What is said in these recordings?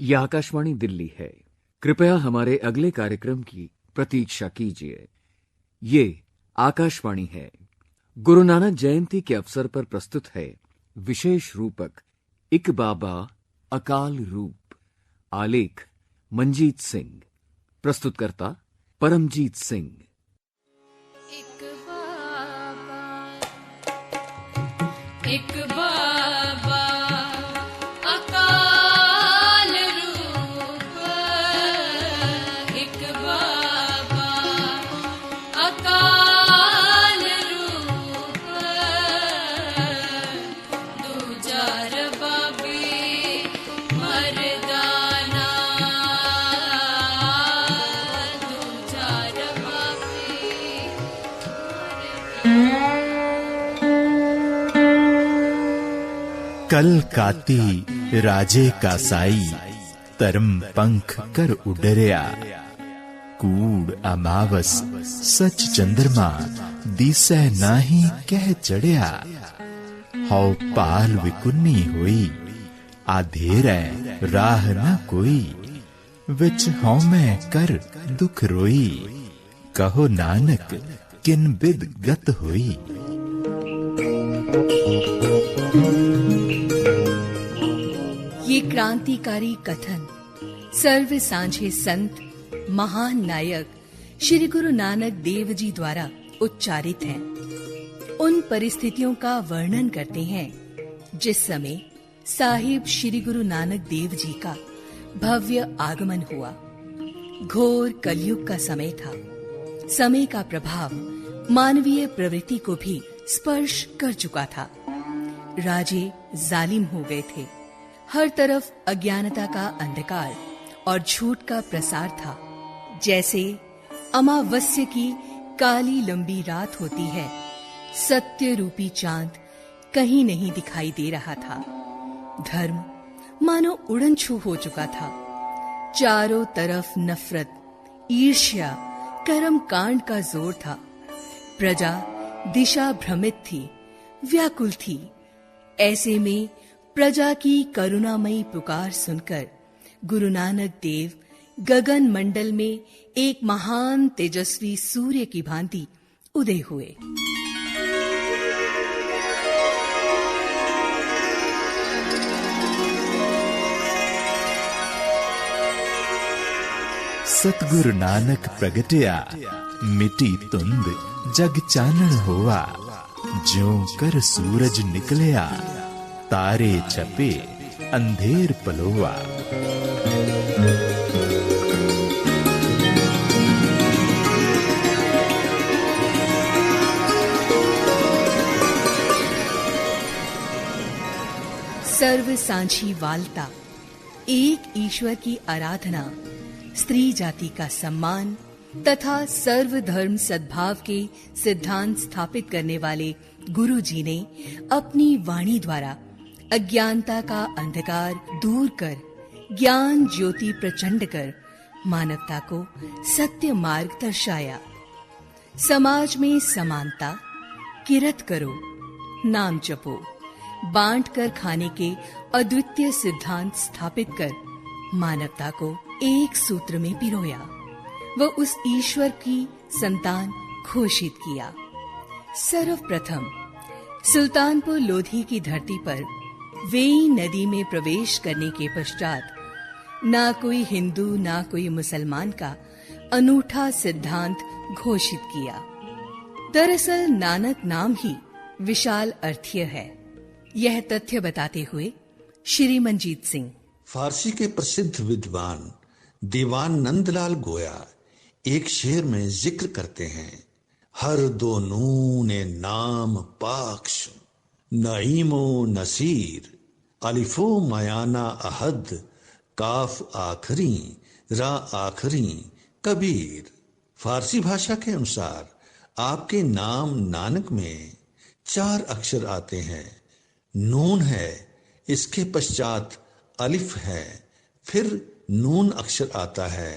यह आकाशवाणी दिल्ली है। कृपया हमारे अगले कार्यक्रम की प्रतीक्षा कीजिए। ये आकाशवाणी है। गुरु नानक जयंती के अवसर पर प्रस्तुत है विशेष रूपक इक बाबा अकाल रूप। आलेख मंजीत सिंह। प्रस्तुतकर्ता परमजीत सिंह। एक बाबा अकाल रूप, एक बाबा अकाल रूप, दूजा रबाबी मर्दाना, दूजा रबाबी कल काती राजे का साई, तरम पंख कर उडरिया। कूड़ अमावस सच चंद्रमा, दिसै नाही कह चढ़िया। हौ पाल विकुन्नी होई, आधेरै राह न कोई। विच हौ मैं कर दुख रोई, कहो नानक किन बिद गत होई। ये क्रांतिकारी कथन सर्व सांझे संत महान नायक श्री गुरु नानक देव जी द्वारा उच्चारित हैं। उन परिस्थितियों का वर्णन करते हैं जिस समय साहिब श्री गुरु नानक देव जी का भव्य आगमन हुआ। घोर कलयुग का समय था। समय का प्रभाव मानवीय प्रवृत्ति को भी स्पर्श कर चुका था। राजे जालिम हो गए थे। हर तरफ अज्ञानता का अंधकार और झूठ का प्रसार था। जैसे अमावस्या की काली लंबी रात होती है, सत्य रूपी चांद कहीं नहीं दिखाई दे रहा था। धर्म मानो उड़नछू हो चुका था। चारों तरफ नफरत, ईर्ष्या, कर्म कांड का जोर था। प्रजा दिशा भ्रमित थी, व्याकुल थी। ऐसे में प्रजा की करुणामयी पुकार सुनकर गुरु नानक देव गगन मंडल में एक महान तेजस्वी सूर्य की भांति उदय हुए। सतगुरु नानक प्रगटिया, मिटी तुंद जग चानन होवा। ज्यों कर सूरज निकलिया, तारे छपे अंधेर पलोवा। सर्व सांझी वालता, एक ईश्वर की आराधना, स्त्री जाति का सम्मान तथा सर्वधर्म सद्भाव के सिद्धांत स्थापित करने वाले गुरु जी ने अपनी वाणी द्वारा अज्ञानता का अंधकार दूर कर, ज्ञान ज्योति प्रचंड कर मानवता को सत्य मार्ग दर्शाया। समाज में समानता, किरत करो, नाम जपो, बांट कर खाने के अद्वितीय सिद्धांत स्थापित कर मानवता को एक सूत्र में पिरोया व उस ईश्वर की संतान घोषित किया। सर्वप्रथम सुल्तानपुर लोधी की धरती पर वेई नदी में प्रवेश करने के पश्चात ना कोई हिंदू ना कोई मुसलमान का अनूठा सिद्धांत घोषित किया। दरअसल नानक नाम ही विशाल अर्थीय है। यह तथ्य बताते हुए श्री मंजीत सिंह। फारसी के प्रसिद्ध विद्वान दीवान नंदलाल गोया एक शेर में जिक्र करते हैं, हर दो नूने नाम पाक्श, नईमो नसीर, अलिफो मयाना अहद, काफ आखरी, रा आखरी, कबीर। फारसी भाषा के अनुसार आपके नाम नानक में 4 अक्षर आते हैं। नून है, इसके पश्चात अलिफ है, फिर नून अक्षर आता है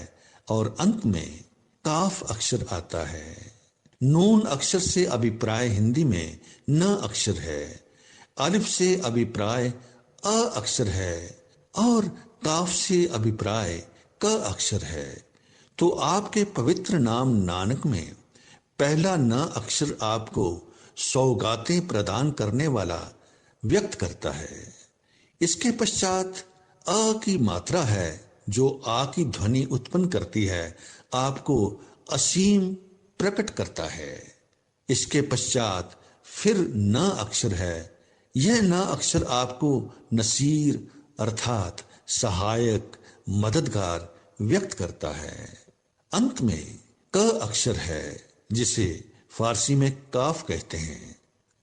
और अंत में काफ अक्षर आता है। नून अक्षर से अभिप्राय हिंदी में न अक्षर है, अलिफ से अभिप्राय अ अक्षर है और काफ से अभिप्राय क अक्षर है, तो आपके पवित्र नाम नानक में पहला न अक्षर आपको सौगातें प्रदान करने वाला व्यक्त करता है। इसके पश्चात अ की मात्रा है जो आ की ध्वनि उत्पन्न करती है, आपको असीम प्रकट करता है। इसके पश्चात फिर न अक्षर है। यह न अक्षर आपको नसीर अर्थात सहायक, मददगार व्यक्त करता है। अंत में क अक्षर है जिसे फारसी में काफ कहते हैं।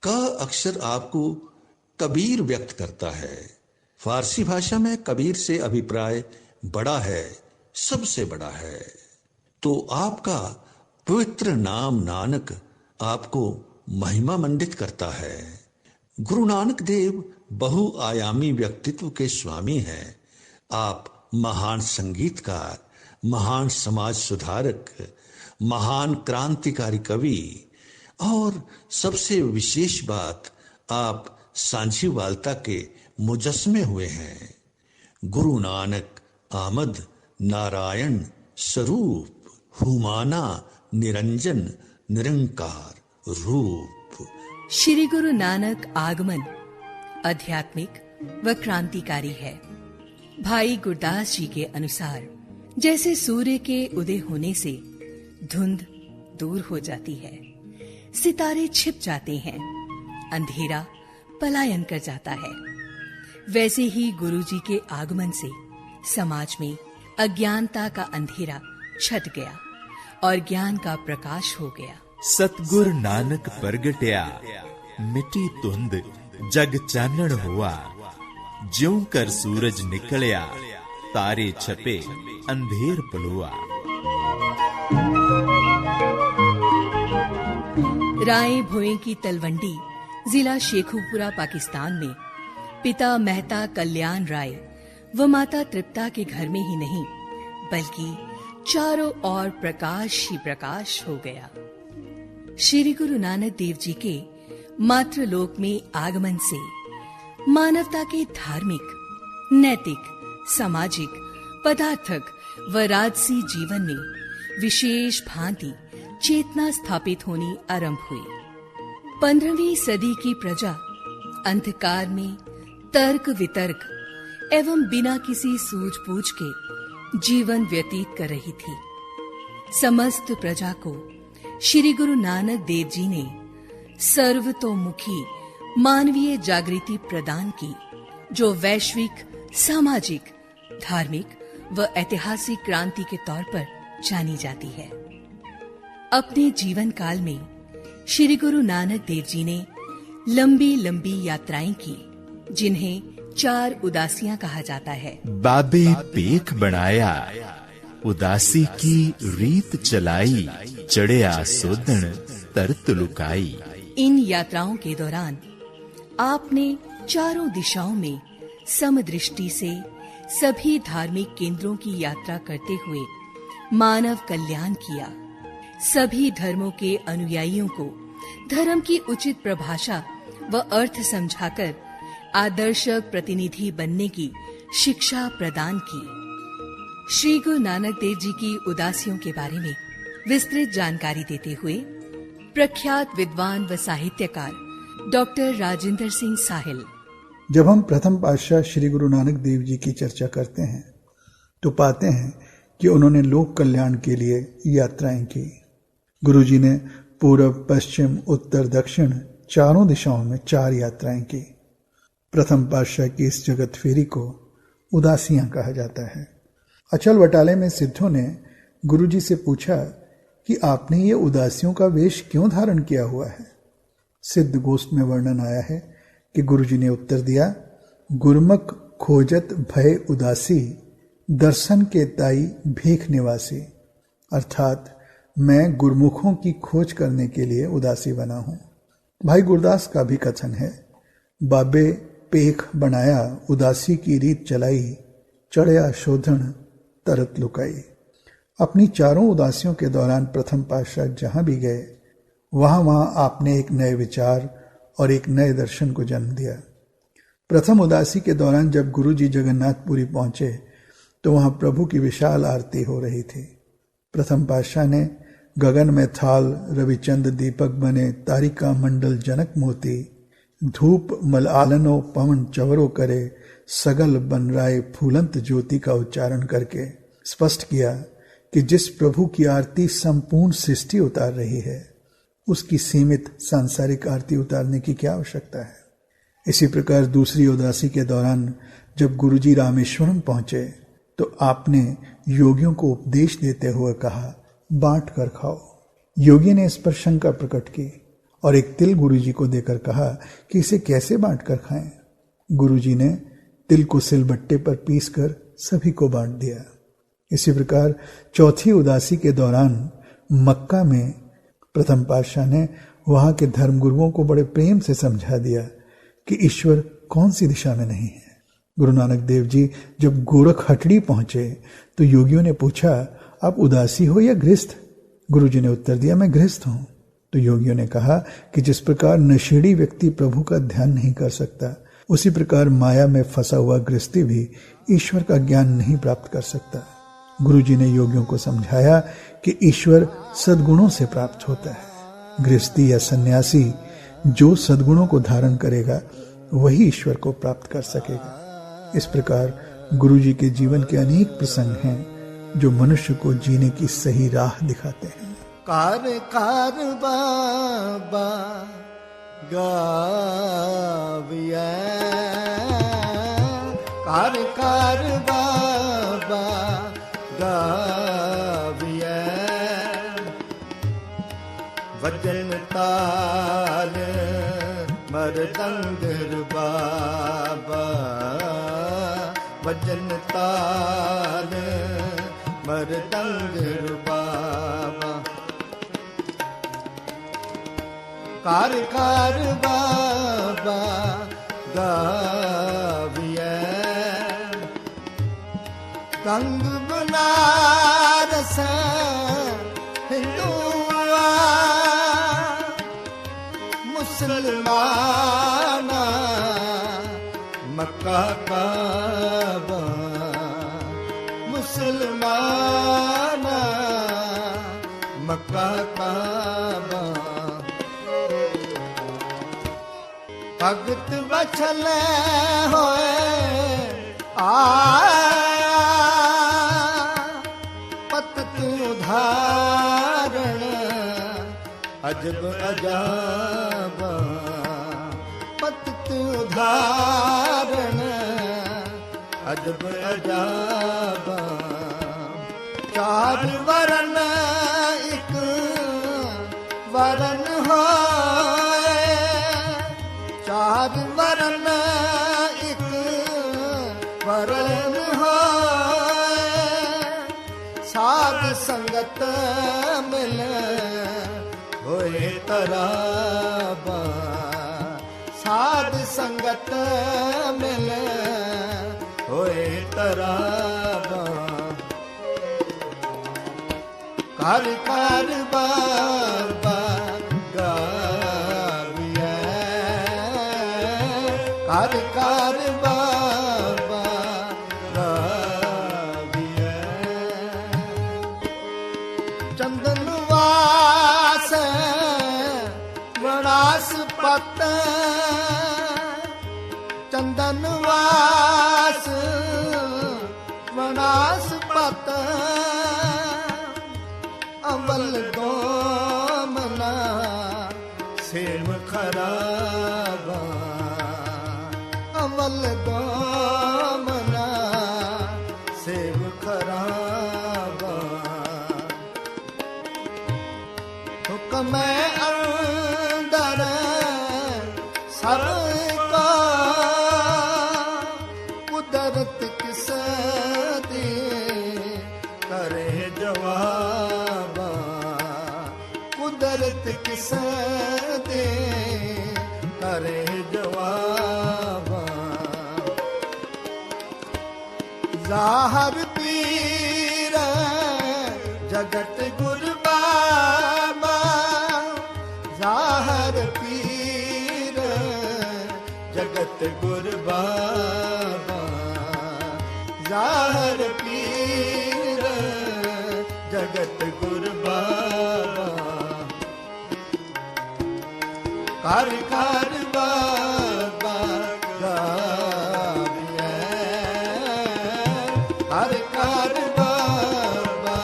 क अक्षर आपको कबीर व्यक्त करता है। फारसी भाषा में कबीर से अभिप्राय बड़ा है, सबसे बड़ा है। तो आपका पवित्र नाम नानक आपको महिमा मंडित करता है। गुरु नानक देव बहुआयामी व्यक्तित्व के स्वामी हैं। आप महान संगीतकार, महान समाज सुधारक, महान क्रांतिकारी कवि और सबसे विशेष बात, आप सांझीवालता के मुजस्मे हुए हैं। गुरु नानक आमद नारायण स्वरूप, हुमाना निरंजन निरंकार रूप। श्री गुरु नानक आगमन आध्यात्मिक व क्रांतिकारी है। भाई गुरदास जी के अनुसार जैसे सूर्य के उदय होने से धुंध दूर हो जाती है, सितारे छिप जाते हैं, अंधेरा पलायन कर जाता है, वैसे ही गुरु जी के आगमन से समाज में अज्ञानता का अंधेरा छट गया और ज्ञान का प्रकाश हो गया। सतगुर नानक प्रगट्या, मिटी धुंध जग चानण हुआ। ज्यों कर सूरज निकलिया, तारे छपे अंधेर पलुआ। राय भोए की तलवंडी, जिला शेखुपुरा, पाकिस्तान में पिता मेहता कल्याण राय व माता तृप्ता के घर में ही नहीं बल्कि चारों ओर प्रकाश ही प्रकाश हो गया। श्री गुरु नानक देव जी के मातृलोक में आगमन से मानवता के धार्मिक, नैतिक, सामाजिक, पदार्थक व राजसी जीवन में विशेष भांति चेतना स्थापित होनी आरंभ हुई। 15वीं सदी की प्रजा अंधकार में तर्क वितर्क एवं बिना किसी सूझबूझ के जीवन व्यतीत कर रही थी। समस्त प्रजा को श्री गुरु नानक देव जी ने सर्वतोमुखी मानवीय जागृति प्रदान की, जो वैश्विक, सामाजिक, धार्मिक व ऐतिहासिक क्रांति के तौर पर जानी जाती है। अपने जीवन काल में श्री गुरु नानक देव जी ने लंबी लंबी यात्राएं की, जिन्हें 4 उदासियां कहा जाता है। बाबे पेख बनाया, उदासी की रीत चलाई। चढ़िया सोदन तरत लुकाई। इन यात्राओं के दौरान आपने चारों दिशाओं में समदृष्टि से सभी धार्मिक केंद्रों की यात्रा करते हुए मानव कल्याण किया। सभी धर्मों के अनुयायियों को धर्म की उचित परिभाषा व अर्थ समझाकर आदर्शक प्रतिनिधि बनने की शिक्षा प्रदान की। श्री गुरु नानक देव जी की उदासियों के बारे में विस्तृत जानकारी देते हुए प्रख्यात विद्वान व साहित्यकार डॉक्टर राजेंद्र सिंह साहिल। जब हम प्रथम पातशाह श्री गुरु नानक देव जी की चर्चा करते हैं तो पाते हैं कि उन्होंने लोक कल्याण के लिए यात्राएं की। गुरु जी ने पूर्व, पश्चिम, उत्तर, दक्षिण चारों दिशाओं में 4 यात्राएं की। प्रथम पातशाह की इस जगत फेरी को उदासियां कहा जाता है। अचल बटाले में सिद्धों ने गुरु जी से पूछा कि आपने ये उदासियों का वेश क्यों धारण किया हुआ है। सिद्ध गोष्ठ में वर्णन आया है कि गुरु जी ने उत्तर दिया, गुरमुख खोजत भय उदासी, दर्शन के ताई भीख निवासी। अर्थात मैं गुरमुखों की खोज करने के लिए उदासी बना हूं। भाई गुरदास का भी कथन है, बाबे पेख बनाया, उदासी की रीत चलाई, चढ़या शोधन तरत लुकाई। अपनी चारों उदासियों के दौरान प्रथम पातशाह जहां भी गए वहां आपने एक नए विचार और एक नए दर्शन को जन्म दिया। प्रथम उदासी के दौरान जब गुरु जी जगन्नाथपुरी पहुंचे तो वहां प्रभु की विशाल आरती हो रही थी। प्रथम पातशाह ने गगन में थाल रविचंद दीपक बने तारिका मंडल जनक मोती धूप मलालनो पवन चवरो करे सगल बन राय फूलंत ज्योति का उच्चारण करके स्पष्ट किया कि जिस प्रभु की आरती संपूर्ण सृष्टि उतार रही है, उसकी सीमित सांसारिक आरती उतारने की क्या आवश्यकता है। इसी प्रकार दूसरी उदासी के दौरान जब गुरुजी रामेश्वरम पहुंचे तो आपने योगियों को उपदेश देते हुए कहा, बांट कर खाओ। योगी ने इस पर शंका प्रकट की और एक तिल गुरुजी को देकर कहा कि इसे कैसे बांट कर खाएं। गुरुजी ने तिल को सिलबट्टे पर पीसकर सभी को बांट दिया। इसी प्रकार चौथी उदासी के दौरान मक्का में प्रथम पातशाह ने वहां के धर्मगुरुओं को बड़े प्रेम से समझा दिया कि ईश्वर कौन सी दिशा में नहीं है। गुरु नानक देव जी जब गोरख हटड़ी पहुंचे तो योगियों ने पूछा, आप उदासी हो या गृहस्थ? गुरुजी ने उत्तर दिया, मैं गृहस्थ हूं। तो योगियों ने कहा कि जिस प्रकार नशेड़ी व्यक्ति प्रभु का ध्यान नहीं कर सकता, उसी प्रकार माया में फंसा हुआ गृहस्थी भी ईश्वर का ज्ञान नहीं प्राप्त कर सकता। गुरुजी ने योगियों को समझाया कि ईश्वर सद्गुणों से प्राप्त होता है। गृहस्थी या सन्यासी जो सद्गुणों को धारण करेगा वही ईश्वर को प्राप्त कर सकेगा। इस प्रकार गुरुजी के जीवन के अनेक प्रसंग हैं जो मनुष्य को जीने की सही राह दिखाते हैं। कार कार बाबा गाविया, कार कार बाबा गाविया, वजन ताल मरदंग बाबा, वजन ताल मरदंग बाबा, कार कार बाबा गाविया, गंग बनारस हिंदुआ मुसलमाना मक्का काबा, मुसलमाना मक्का काबा, भगत बछल होए आया पतत उदाहरण अजब अजाबा, पतत उदाहरण अजब अजाबा, चार वरन एक वरन होए, चार वरन एक वरन होए, साध संगत मिल होए तराबा, साध संगत मिल होए तराबा, कार कार बाबा गाविया, कार कार बाबा गाविया, चंदन वास वनस्पत, चंदन वास वनस्पत, अमल दोमना सेव खराबा, अमल दोमना सेव खराबा, हुक्म अंदर सर का कुदरत किस दे करे जवाब, कुदरत किस दे करे जवाब, जाहर पीर जगत गुर बाबा, जाहर पीर जगत गुर बाबा, जाहर पीर जगत गुर बाबा कर कर बाबा गाविए कर कर बाबा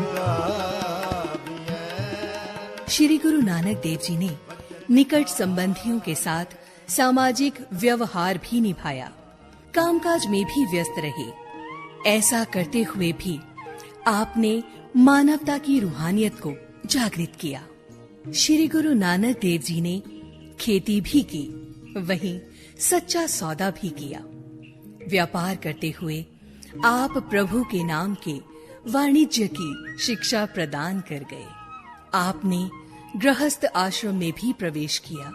गाविए। श्री गुरु नानक देव जी ने निकट संबंधियों के साथ सामाजिक व्यवहार भी निभाया, कामकाज में भी व्यस्त रहे। ऐसा करते हुए भी आपने मानवता की रूहानियत को जागृत किया। श्री गुरु नानक देव जी ने खेती भी की, वहीं सच्चा सौदा भी किया। व्यापार करते हुए आप प्रभु के नाम के वाणिज्य की शिक्षा प्रदान कर गए। आपने गृहस्थ आश्रम में भी प्रवेश किया।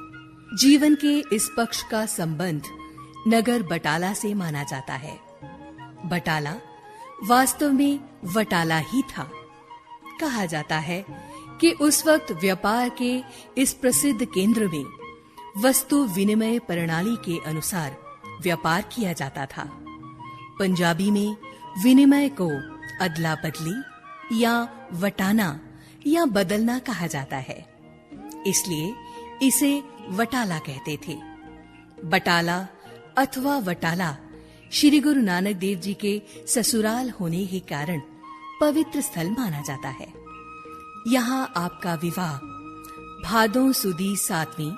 जीवन के इस पक्ष का संबंध नगर बटाला से माना जाता है। बटाला वास्तव में वटाला ही था। कहा जाता है कि उस वक्त व्यापार के इस प्रसिद्ध केंद्र में वस्तु विनिमय प्रणाली के अनुसार व्यापार किया जाता था। पंजाबी में विनिमय को अदला बदली या वटाना या बदलना कहा जाता है, इसलिए इसे वटाला कहते थे। बटाला अथवा वटाला श्री गुरु नानक देव जी के ससुराल होने के कारण पवित्र स्थल माना जाता है। यहाँ आपका विवाह भादों सुदी 7वीं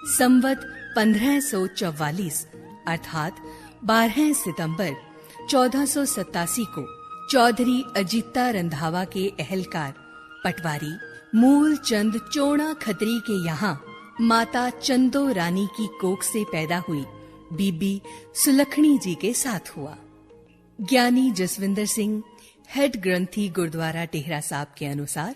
संवत 1544 अर्थात 12 सितंबर 1487 को चौधरी अजीता रंधावा के अहलकार पटवारी मूल चंद चोणा खत्री के यहाँ माता चंदो रानी की कोख से पैदा हुई बीबी सुलखणी जी के साथ हुआ। ज्ञानी जसविंदर सिंह हेड ग्रंथी गुरुद्वारा टेहरा साहब के अनुसार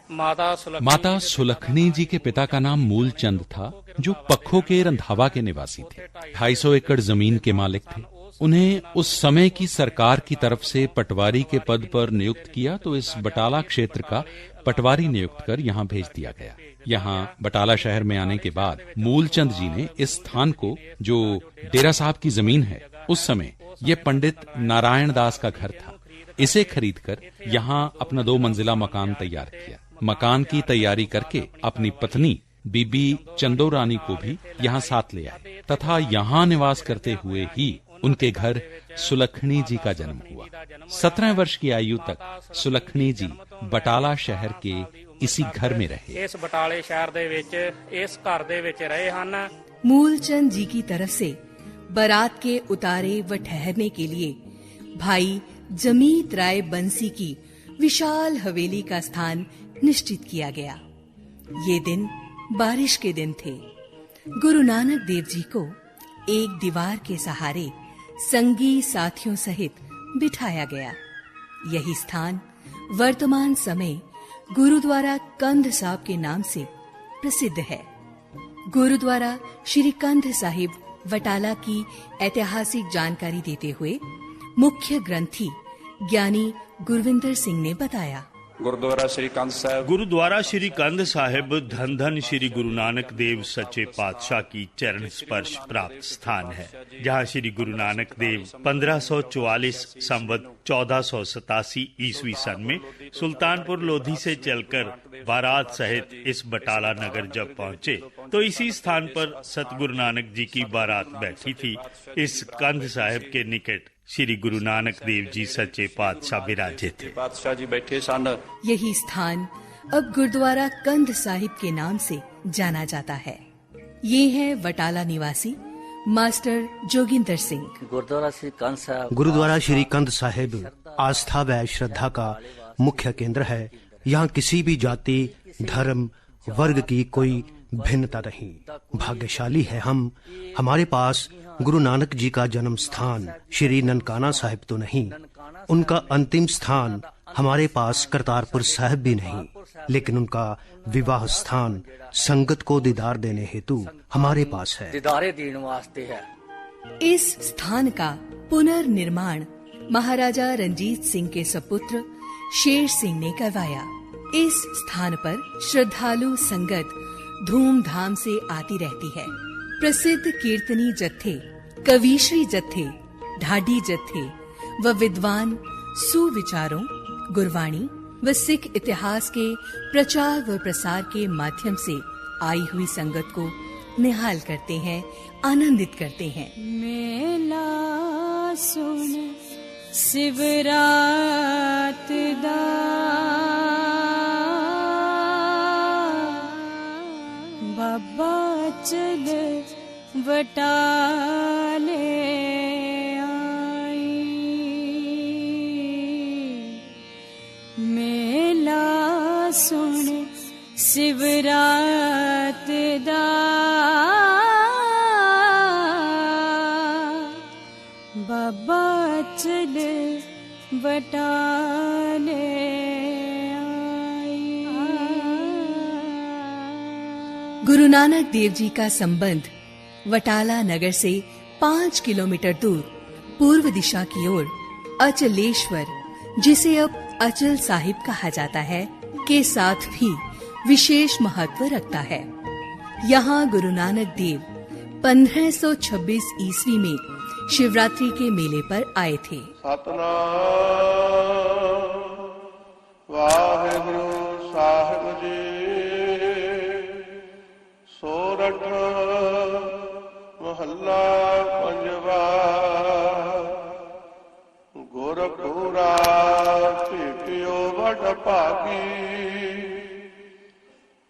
माता सुलखणी जी के पिता का नाम मूलचंद था, जो पखो के रंधावा के निवासी थे। 250 एकड़ जमीन के मालिक थे। उन्हें उस समय की सरकार की तरफ से पटवारी के पद पर नियुक्त किया, तो इस बटाला क्षेत्र का पटवारी नियुक्त कर यहाँ भेज दिया गया। यहाँ बटाला शहर में आने के बाद मूलचंद जी ने इस स्थान को, जो डेरा साहब की जमीन है, उस समय ये पंडित नारायण दास का घर था, इसे खरीदकर यहाँ अपना 2 मंजिला मकान तैयार किया। मकान की तैयारी करके अपनी पत्नी बीबी चंदो रानी को भी यहाँ साथ ले आए तथा यहाँ निवास करते हुए ही उनके घर सुलखणी जी का जन्म हुआ। 17 वर्ष की आयु तक सुलखणी जी बटाला शहर के इसी घर में रहे। इस बटाले शहर दे विच इस घर दे विच रहे हन। मूलचंद जी की तरफ से बारात के उतारे व ठहरने के लिए भाई जमीत राय बंसी की विशाल हवेली का स्थान निश्चित किया गया। ये दिन बारिश के दिन थे। गुरु नानक देव जी को एक दीवार के सहारे संगी साथियों सहित बिठाया गया। यही स्थान वर्तमान समय गुरुद्वारा कंध साहब के नाम से प्रसिद्ध है। गुरुद्वारा श्री कंध साहिब वटाला की ऐतिहासिक जानकारी देते हुए मुख्य ग्रंथी ज्ञानी गुरविंदर सिंह ने बताया, गुरुद्वारा श्री कंध साहिब धन धन श्री गुरु नानक देव सच्चे पातशाह की चरण स्पर्श प्राप्त स्थान है, जहाँ श्री गुरु नानक देव 1544 संवत 1487 ईस्वी सन में सुल्तानपुर लोधी से चलकर बारात सहित इस बटाला नगर जब पहुँचे तो इसी स्थान पर सतगुरु नानक जी की बारात बैठी थी। इस कंध साहिब के निकट श्री गुरु नानक देव जी सच्चे पातशाह विराजे थे। पातशाह जी बैठे सन। यही स्थान अब गुरुद्वारा कंध साहिब के नाम से जाना जाता है। ये है वटाला निवासी मास्टर जोगिंदर सिंह। गुरुद्वारा श्री कंध साहिब आस्था व श्रद्धा का मुख्य केंद्र है। यहाँ किसी भी जाति, धर्म, वर्ग की कोई भिन्नता नहीं। भाग्यशाली है हम। हमारे पास गुरु नानक जी का जन्म स्थान श्री ननकाना साहिब तो नहीं, उनका अंतिम स्थान हमारे पास करतारपुर साहिब भी नहीं, लेकिन उनका विवाह स्थान संगत को दीदार देने हेतु हमारे पास है। दीदारे देने वास्ते है। इस स्थान का पुनर्निर्माण महाराजा रंजीत सिंह के सपुत्र शेर सिंह ने करवाया। इस स्थान पर श्रद्धालु संगत धूमधाम से आती रहती है। प्रसिद्ध कीर्तनी जत्थे, कवीश्री जत्थे, ढाडी जत्थे व विद्वान सुविचारों, गुरवाणी, व सिख इतिहास के प्रचार व प्रसार के माध्यम से आई हुई संगत को निहाल करते हैं, आनंदित करते हैं। मेला सुन शिवरात दा बाबा चल वटाले आई। मेला सुन शिवरात दा बाबा चल वटाले आई। गुरु नानक देव जी का संबंध वटाला नगर से 5 किलोमीटर दूर पूर्व दिशा की ओर अचलेश्वर, जिसे अब अचल साहिब कहा जाता है, के साथ भी विशेष महत्व रखता है। यहाँ गुरु नानक देव 1526 ईस्वी में शिवरात्रि के मेले पर आए थे। सतनाम वाहिगुरु साहिब जी सोरठ महल्ला पंजवा गुरपुरा पीपियो बड़ भागी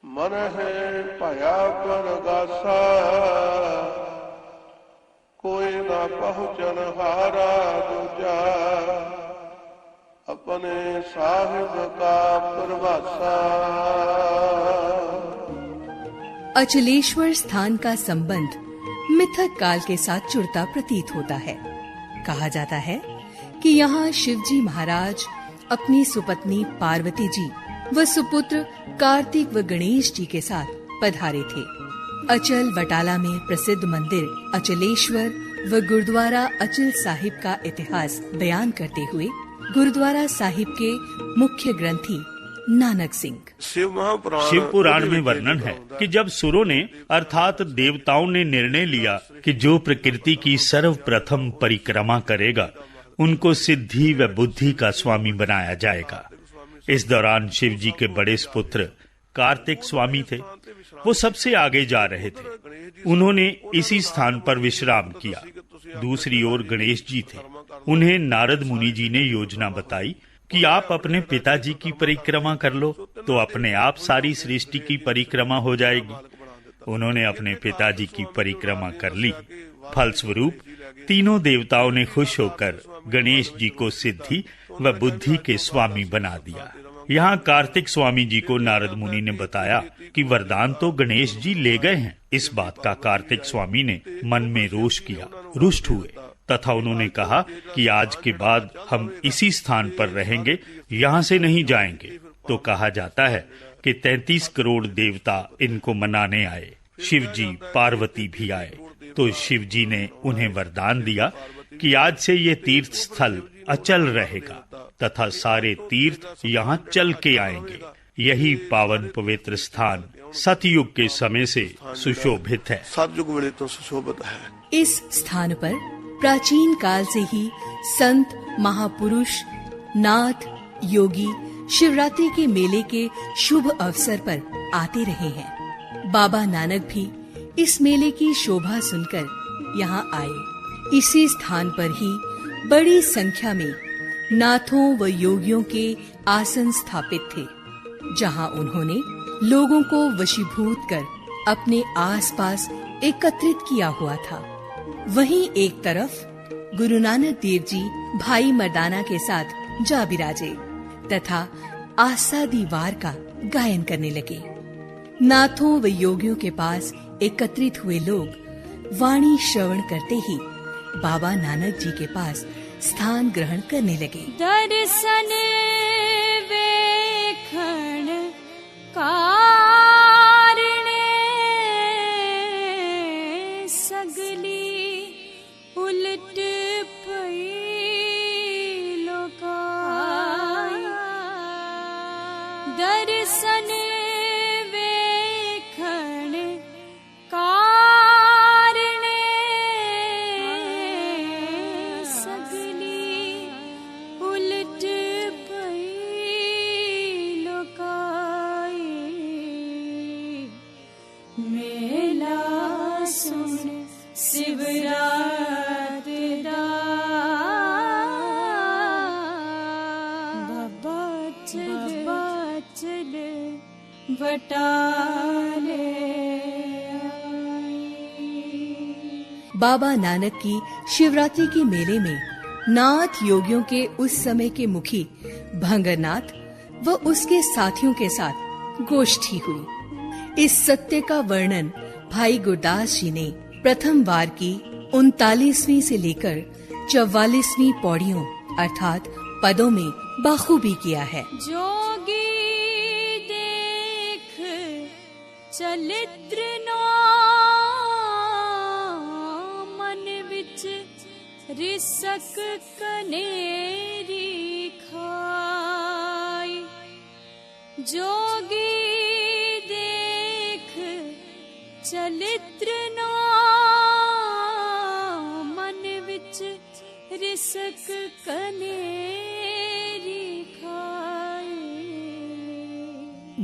मन है भया परगासा कोई ना पहुँचन हारा दूजा अपने साहिब का प्रवासा। अचलेश्वर स्थान का संबंध मिथक काल के साथ जुड़ता प्रतीत होता है। कहा जाता है कि यहाँ शिवजी महाराज अपनी सुपत्नी पार्वती जी व सुपुत्र कार्तिक व गणेश जी के साथ पधारे थे। अचल वटाला में प्रसिद्ध मंदिर अचलेश्वर व गुरुद्वारा अचल साहिब का इतिहास बयान करते हुए गुरुद्वारा साहिब के मुख्य ग्रंथी नानक सिंह शिव पुराण में वर्णन है कि जब सुरों ने अर्थात देवताओं ने निर्णय लिया कि जो प्रकृति की सर्वप्रथम परिक्रमा करेगा उनको सिद्धि व बुद्धि का स्वामी बनाया जाएगा। इस दौरान शिव जी के बड़े सुपुत्र कार्तिक स्वामी थे। वो सबसे आगे जा रहे थे। उन्होंने इसी स्थान पर विश्राम किया। दूसरी ओर गणेश जी थे। उन्हें नारद मुनि जी ने योजना बताई कि आप अपने पिताजी की परिक्रमा कर लो तो अपने आप सारी सृष्टि की परिक्रमा हो जाएगी। उन्होंने अपने पिताजी की परिक्रमा कर ली। फलस्वरूप तीनों देवताओं ने खुश होकर गणेश जी को सिद्धि व बुद्धि के स्वामी बना दिया। यहाँ कार्तिक स्वामी जी को नारद मुनि ने बताया कि वरदान तो गणेश जी ले गए हैं। इस बात का कार्तिक स्वामी ने मन में रोष किया, रुष्ट हुए तथा उन्होंने कहा कि आज के बाद हम इसी स्थान पर रहेंगे, यहाँ से नहीं जाएंगे। तो कहा जाता है कि 33 करोड़ देवता इनको मनाने आए। शिव जी पार्वती भी आए तो शिव जी ने उन्हें वरदान दिया कि आज से ये तीर्थ स्थल अचल रहेगा तथा सारे तीर्थ यहाँ चल के आएंगे। यही पावन पवित्र स्थान सतयुग के समय से सुशोभित है। सतयुग वेले तो सुशोभित है। इस स्थान पर प्राचीन काल से ही संत, महापुरुष, नाथ, योगी शिवरात्रि के मेले के शुभ अवसर पर आते रहे हैं। बाबा नानक भी इस मेले की शोभा सुनकर यहाँ आए। इसी स्थान पर ही बड़ी संख्या में नाथों व योगियों के आसन स्थापित थे, जहाँ उन्होंने लोगों को वशीभूत कर अपने आसपास एकत्रित किया हुआ था। वहीं एक तरफ गुरु नानक देव जी भाई मर्दाना के साथ जा बिराजे तथा आसादी वार का गायन करने लगे। नाथों व योगियों के पास एकत्रित हुए लोग वाणी श्रवण करते ही बाबा नानक जी के पास स्थान ग्रहण करने लगे। दर्शन वेखण कारणे सगली उलट पई लोका। दर्शन वेखण कारणे सगली उलट पई बाबा नानक की शिवरात्रि के मेले में नाथ योगियों के उस समय के मुखी भंगरनाथ व उसके साथियों के साथ गोष्ठी हुई। इस सत्य का वर्णन भाई गुरदास जी ने प्रथम वार की 39वीं से लेकर 44वीं पौड़ियों अर्थात पदों में बाखूबी किया है। जोगी देख चलित्र नो मन विच रिसक कनेरी खाई। जोगी देख चलित्र नो मन विच रिसक कनेरी खाई।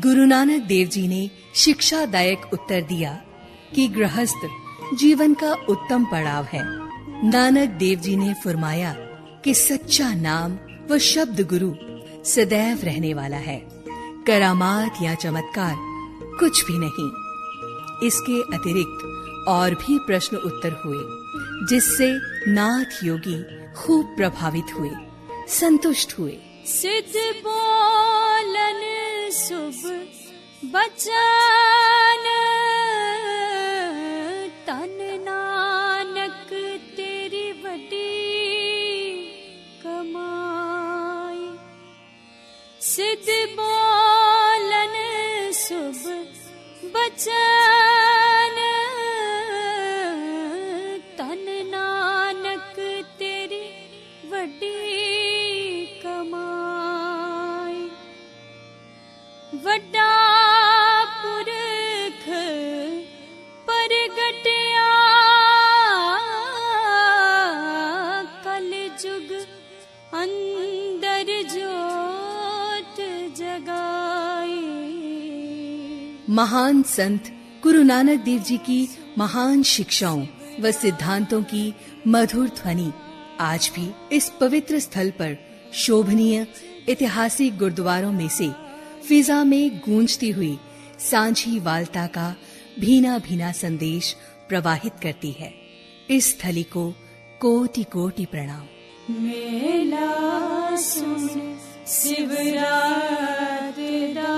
गुरु नानक देव जी ने शिक्षादायक उत्तर दिया कि गृहस्थ जीवन का उत्तम पड़ाव है। नानक देव जी ने फरमाया कि सच्चा नाम व शब्द गुरु सदैव रहने वाला है, करामात या चमत्कार कुछ भी नहीं। इसके अतिरिक्त और भी प्रश्न उत्तर हुए, जिससे नाथ योगी खूब प्रभावित हुए, संतुष्ट हुए। सिद्ध बोलन शुभ बचन तन नानक तेरी बड़ी कमाई। सिद्ध बोलन शुभ बचन तन नानक तेरी बड़ी कमाई। वड्डा पुरख परगटिया कल जुग अंदर जोत जगाई। महान संत गुरु नानक देव जी की महान शिक्षाओं व सिद्धांतों की मधुर ध्वनि आज भी इस पवित्र स्थल पर शोभनीय ऐतिहासिक गुरुद्वारों में से फिजा में गूंजती हुई सांझी वालता का भीना भीना संदेश प्रवाहित करती है। इस स्थली को कोटि कोटि प्रणाम। मेला सुन शिवरात दा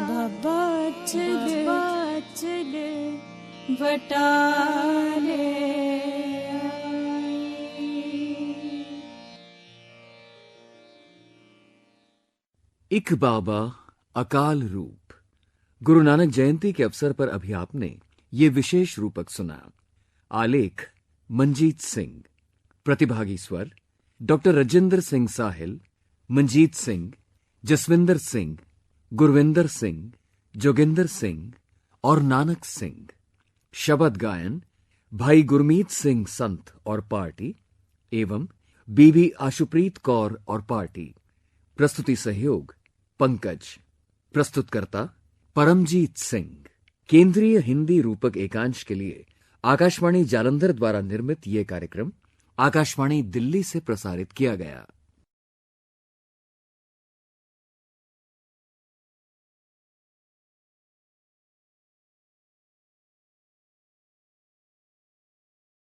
बाबा चल बटाले। इक बाबा अकाल रूप। गुरु नानक जयंती के अवसर पर अभी आपने ये विशेष रूपक सुना। आलेख मंजीत सिंह, प्रतिभागी स्वर डॉक्टर राजेंद्र सिंह साहिल, मंजीत सिंह, जसविंदर सिंह, गुरविंदर सिंह, जोगिंदर सिंह और नानक सिंह। शब्द गायन भाई गुरमीत सिंह संत और पार्टी एवं बीबी आशुप्रीत कौर और पार्टी। प्रस्तुति सहयोग पंकज। प्रस्तुतकर्ता परमजीत सिंह। केंद्रीय हिंदी रूपक एकांश के लिए आकाशवाणी जालंधर द्वारा निर्मित ये कार्यक्रम आकाशवाणी दिल्ली से प्रसारित किया गया।